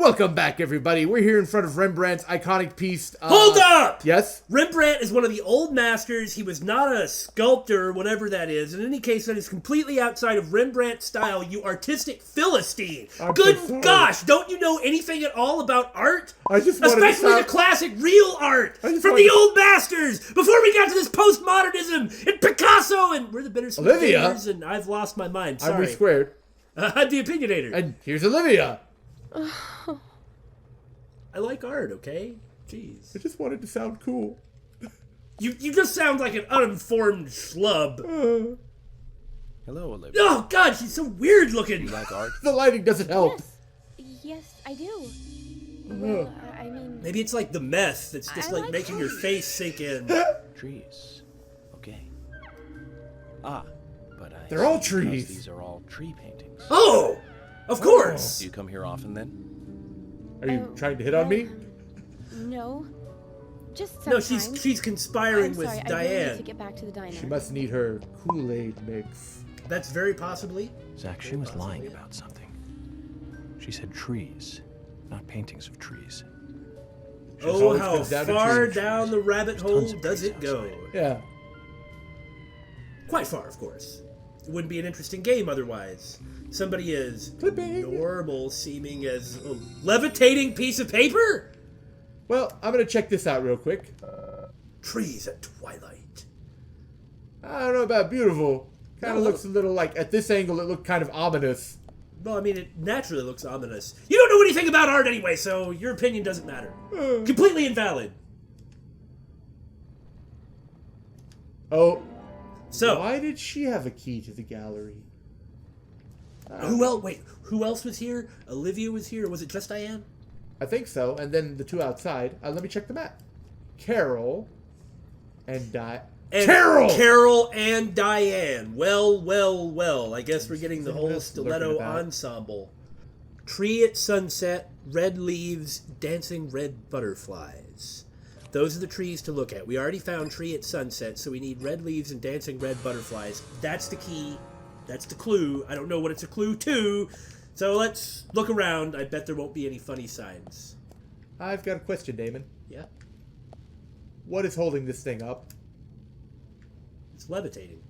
Welcome back, everybody. We're here in front of Rembrandt's iconic piece. Hold up! Yes? Rembrandt is one of the old masters. He was not a sculptor or whatever that is. In any case, that is completely outside of Rembrandt style, you artistic Philistine. Good gosh, don't you know anything at all about art? Especially the classic real art from the old masters, before we got to this postmodernism and Picasso and we're the Bittersweet Olivia. and I've lost my mind. Sorry. I'm re-squared. I'm the opinionator. And here's Olivia. I like art, okay? Jeez. I just wanted to sound cool. You just sound like an uninformed schlub. Hello, Olivia. Oh, God, she's so weird looking. You like art? The lighting doesn't help. Yes, I do. Well, I mean... Maybe it's like the meth that's just like making your face sink in. Trees. Okay. But They're all trees. These are all tree paintings. Oh! Of course! Do you come here often, then? Are you trying to hit on me? No. Just sometimes. No, she's conspiring with I really Diane. need to get back to the diner. She must need her Kool-Aid mix. That's very possibly. Zach, she was lying about something. She said trees, not paintings of trees. Oh, how far down the rabbit hole does it go? Yeah. Quite far, of course. It wouldn't be an interesting game otherwise. Somebody as normal seeming as a levitating piece of paper? Well, I'm going to check this out real quick. Trees at twilight. I don't know about beautiful. Kind of looks a little like, at this angle, it looked kind of ominous. Well, I mean, it naturally looks ominous. You don't know anything about art anyway, so your opinion doesn't matter. Completely invalid. Oh. So, why did she have a key to the gallery? Who else was here? Olivia was here, or was it just Diane? I think so, and then the two outside. Let me check the map. Carol and Carol and Diane. Well. I guess we're getting the whole stiletto ensemble. Tree at sunset, red leaves, dancing red butterflies. Those are the trees to look at. We already found tree at sunset, so we need red leaves and dancing red butterflies. That's the key. That's the clue. I don't know what it's a clue to, so let's look around. I bet there won't be any funny signs. I've got a question, Damon. Yeah? What is holding this thing up? It's levitating.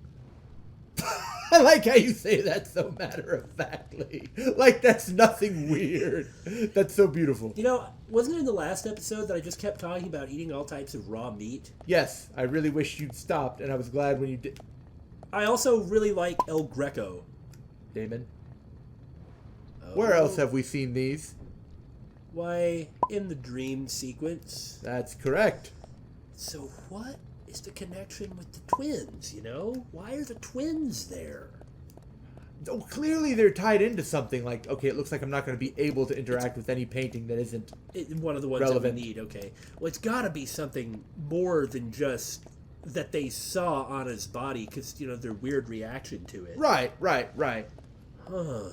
I like how you say that so matter-of-factly. Like that's nothing weird. That's so beautiful. You know, wasn't it in the last episode that I just kept talking about eating all types of raw meat? Yes, I really wish you'd stopped, and I was glad when you did. I also really like El Greco. Damon? Where else have we seen these? Why, in the dream sequence. That's correct. So what is the connection with the twins, you know? Why are the twins there? Oh, clearly they're tied into something like, okay, it looks like I'm not going to be able to interact with any painting that isn't one of the ones relevant. That we need, okay. Well, it's got to be something more than just that they saw on his body, because, you know, their weird reaction to it. Right. Huh.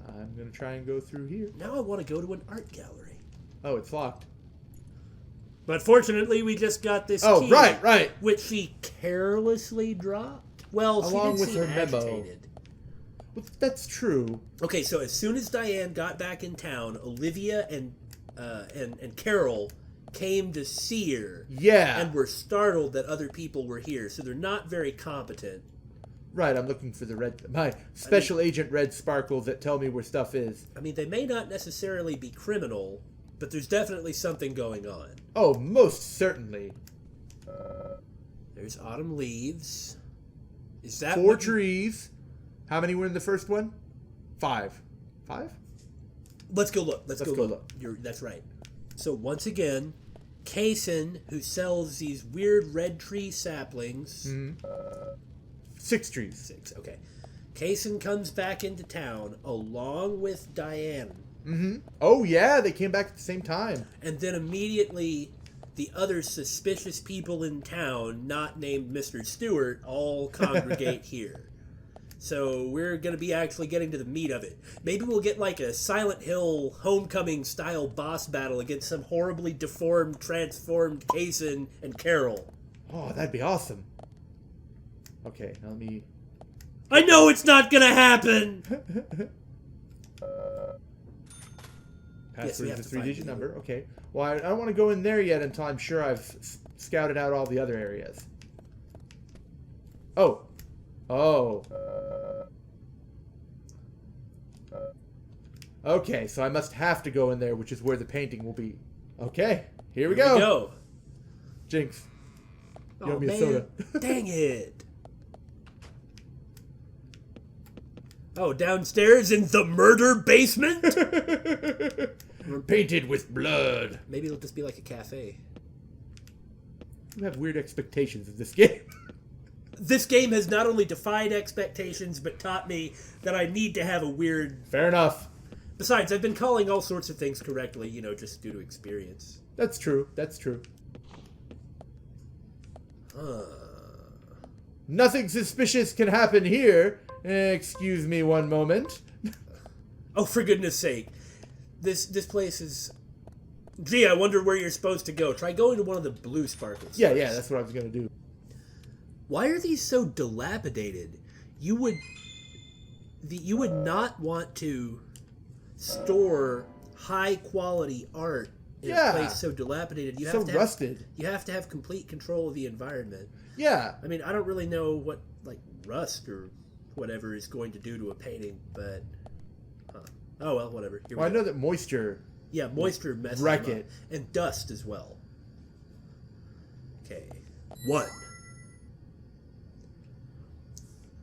I'm going to try and go through here. Now I want to go to an art gallery. Oh, it's locked. But fortunately, we just got this key. Oh, right. Which she carelessly dropped. Well, along she with didn't her seem memo. agitated. Well, that's true. Okay, so as soon as Diane got back in town, Olivia and Carol came to see her. Yeah. And were startled that other people were here, so they're not very competent. Right, I'm looking for my special agent red sparkles that tell me where stuff is. I mean, they may not necessarily be criminal, but there's definitely something going on. Oh, most certainly. There's autumn leaves. Is that 4 trees. How many were in the first one? 5. 5? Let's go look. Let's go look. look. That's right. So once again, Kaysen, who sells these weird red tree saplings. 6 trees. 6, okay. Kaysen comes back into town along with Diane. Oh, yeah, they came back at the same time. And then immediately the other suspicious people in town, not named Mr. Stewart, all congregate here. So we're going to be actually getting to the meat of it. Maybe we'll get like a Silent Hill Homecoming style boss battle against some horribly deformed, transformed Kaysen and Carol. Oh, that'd be awesome. Okay, now let me... I know it's not going to happen! Password we have is a to find 3-digit you. number. Okay. Well, I don't want to go in there yet until I'm sure I've scouted out all the other areas. Oh. Oh. Okay, so I must have to go in there, which is where the painting will be. Okay, here we go. Jinx. You owe me a soda. Dang it. Oh, downstairs in the murder basement? Painted with blood. Maybe it'll just be like a cafe. You have weird expectations of this game. This game has not only defied expectations, but taught me that I need to have a weird... Fair enough. Besides, I've been calling all sorts of things correctly, just due to experience. That's true. That's true. Nothing suspicious can happen here. Excuse me one moment. Oh, for goodness sake. This place is... Gee, I wonder where you're supposed to go. Try going to one of the blue sparkles. Yeah, that's what I was going to do. Why are these so dilapidated? You would not want to store high-quality art in a place so dilapidated. You have to rusted. You have to have complete control of the environment. Yeah. I mean, I don't really know what, rust or whatever is going to do to a painting, but... Oh, well, whatever. I know that moisture... Yeah, moisture messes wreck them up. it. And dust as well. Okay. 1.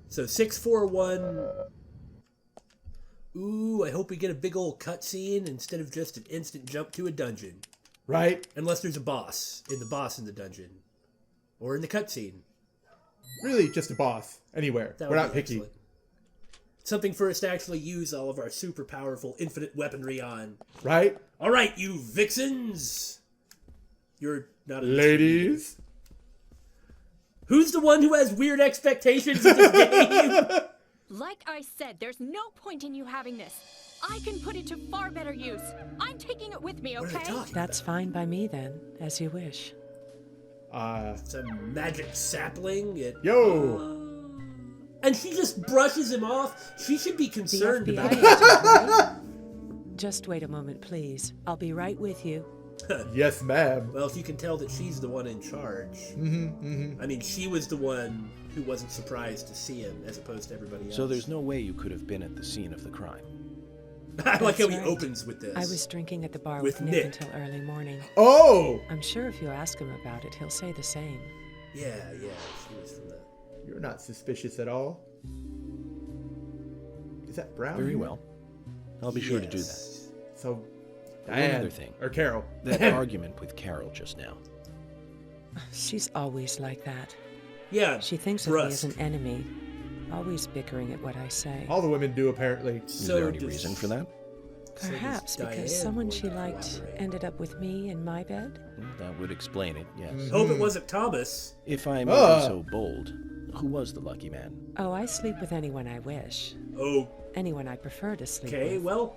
So 641... Ooh, I hope we get a big old cutscene instead of just an instant jump to a dungeon. Right? Unless there's a boss in the dungeon. Or in the cutscene. Really, just a boss. Anywhere. We're not picky. Excellent. Something for us to actually use all of our super powerful infinite weaponry on. Right? Alright, you vixens! You're not a Ladies? Who's the one who has weird expectations in this game? Like I said, there's no point in you having this. I can put it to far better use. I'm taking it with me, What are they okay? talking That's fine by me then, as you wish. It's a magic sapling. Yo! And she just brushes him off. She should be concerned The about FBI agent, right? Just wait a moment, please. I'll be right with you. Yes, ma'am. Well, if you can tell that she's the one in charge. I mean, she was the one who wasn't surprised to see him, as opposed to everybody else. So there's no way you could have been at the scene of the crime. I like how That's he right. opens with this. I was drinking at the bar With with Nick. Nick until early morning. Oh! I'm sure if you ask him about it, he'll say the same. Yeah, she was from the... You're not suspicious at all. Is that Brown? Very well. I'll be sure to do that. Yes. So, One Diane, other thing. or Carol. That argument with Carol just now. She's always like that. Yeah, She thinks of me as brusque. an enemy, always bickering at what I say. All the women do, apparently. Is there any does- reason for that? so does Perhaps Diane because someone going she to liked collaborate. ended up with me in my bed. Well, that would explain it, yes. Hope it wasn't Thomas. If I may Ah. be so bold, who was the lucky man? Oh, I sleep with anyone I wish. Oh, Anyone I prefer to sleep okay, with. well,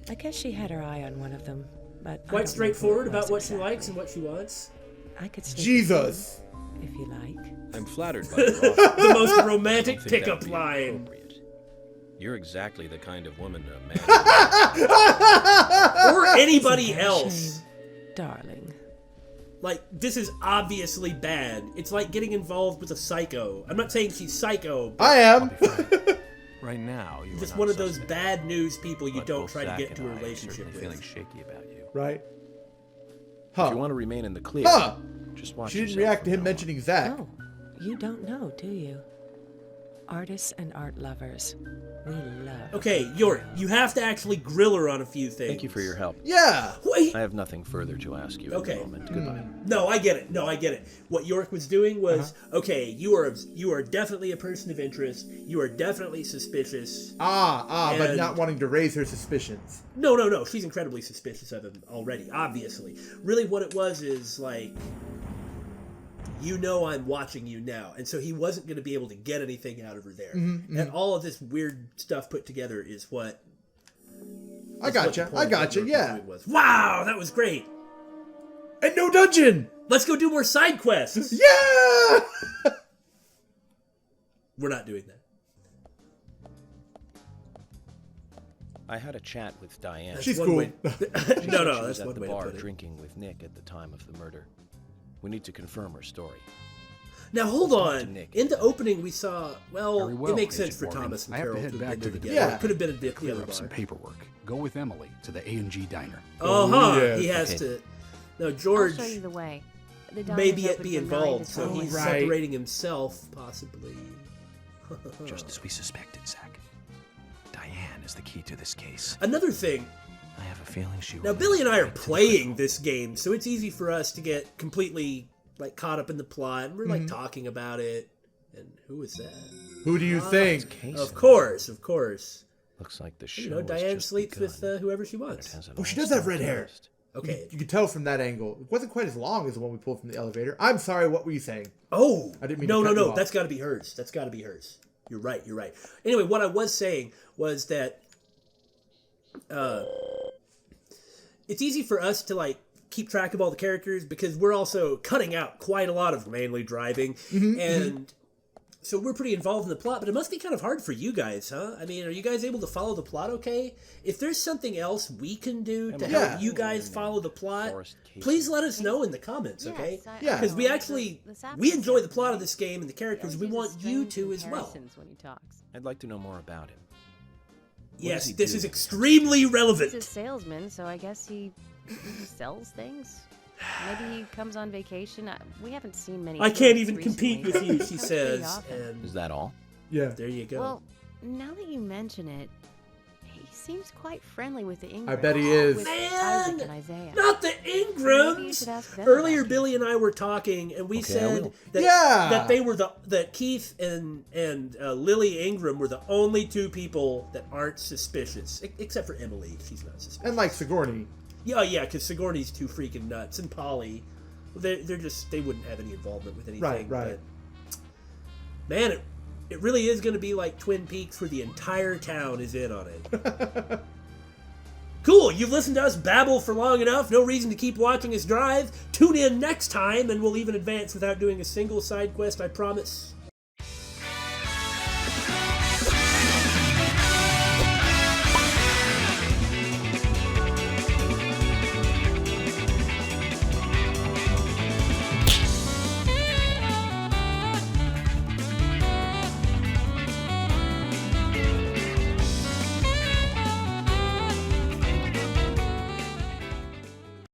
I guess she had her eye on one of them, but I don't know quite who straightforward it was about what she exactly. likes and what she wants. I could sleep Jesus! with you, if you like. I'm flattered by your offer. The most I romantic don't think pickup that'd be line. appropriate. You're exactly the kind of woman a man. Or anybody Isn't that a else. shame? Darling. Like, this is obviously bad. It's like getting involved with a psycho. I'm not saying she's psycho, but I am! Right now, you just are not one of those suspect, bad news people you but don't both try to Zach get into and a I are relationship certainly with. feeling shaky about you. Right? If you Huh. want to remain in the clear, Huh. just watch She didn't yourself react to from him now mentioning Zach. Oh, you don't know, do you? Artists and art lovers. We love. Okay, York, you have to actually grill her on a few on. things. Thank you for your help. Yeah! Wait! I have nothing further to ask you Okay. at the moment. Goodbye. No, I get it. What York was doing was, okay, you are definitely a person of interest. You are definitely suspicious. But And- not wanting to raise her suspicions. No. She's incredibly suspicious of him already, obviously. Really what it was is, like, you know I'm watching you now. And so he wasn't going to be able to get anything out of her there. And all of this weird stuff put together is what... I gotcha, yeah. Was. Wow, that was great. And no dungeon! Let's go do more side quests. Yeah! We're not doing that. I had a chat with Diane. She's one cool. way- She no, said she no, was that's at one the way to bar put it. drinking with Nick at the time of the murder. We need to confirm her story. Now hold Let's talk to on. Nick. In the opening, we saw. Well, Very well, it makes Agent sense for Morgan. Thomas and I have to Carol head to back have been to the together. Yeah. It could have been at the Clear other up some bar. paperwork. Go with Emily to the A&G diner. Yeah. yes. He has Okay. to. No, I'll George show you the way. The diner's maybe open be from 9 to involved, so 12. he's Right. separating himself, possibly. Just as we suspected, Zach. Diane is the key to this case. Another thing. I have a feeling she Now, will Billy and I are lead to the playing criminal. this game, so it's easy for us to get completely like caught up in the plot, and we're like talking about it. And who is that? Who do you think? Case Of course. Looks like the show You know, has Diane just sleeps begun. with whoever she It wants. has an Oh, she does have all-star red hair. cast. Okay. You could tell from that angle. It wasn't quite as long as the one we pulled from the elevator. I'm sorry, what were you saying? Oh, I didn't mean no, to cut you no. off. That's got to be hers. You're right. Anyway, what I was saying was that it's easy for us to like keep track of all the characters because we're also cutting out quite a lot of mainly driving, and so we're pretty involved in the plot. But it must be kind of hard for you guys, huh? I mean, are you guys able to follow the plot okay? If there's something else we can do to Yeah. help you guys follow the plot, Forest Casey. please let us know in the comments, okay? Yes, Yeah. Because we actually we enjoy the plot of this game and the characters. We want you to as well. When he talks. I'd like to know more about him. Yes, does he this do? is extremely He's a relevant. salesman, so I guess he sells things. Maybe he comes on vacation. We haven't seen many. I can't tourists even compete with recently. you, she Comes pretty says, often. and Is that all? Yeah. there you go. Well, now that you mention it, he seems quite friendly with the Ingrams. I bet he is. With Man! Isaac and Isaiah. Not the Maybe you Ingrams. should ask them Earlier, about Billy and I were talking, and we Okay, I said will. that Yeah. that they were that Keith and Lily Ingram were the only two people that aren't suspicious, except for Emily. She's not suspicious. And like Sigourney. Yeah, because Sigourney's too freaking nuts, and Polly, they wouldn't have any involvement with anything. Right. But, man, it really is going to be like Twin Peaks, where the entire town is in on it. Cool, you've listened to us babble for long enough. No reason to keep watching us drive. Tune in next time, and we'll even advance without doing a single side quest, I promise.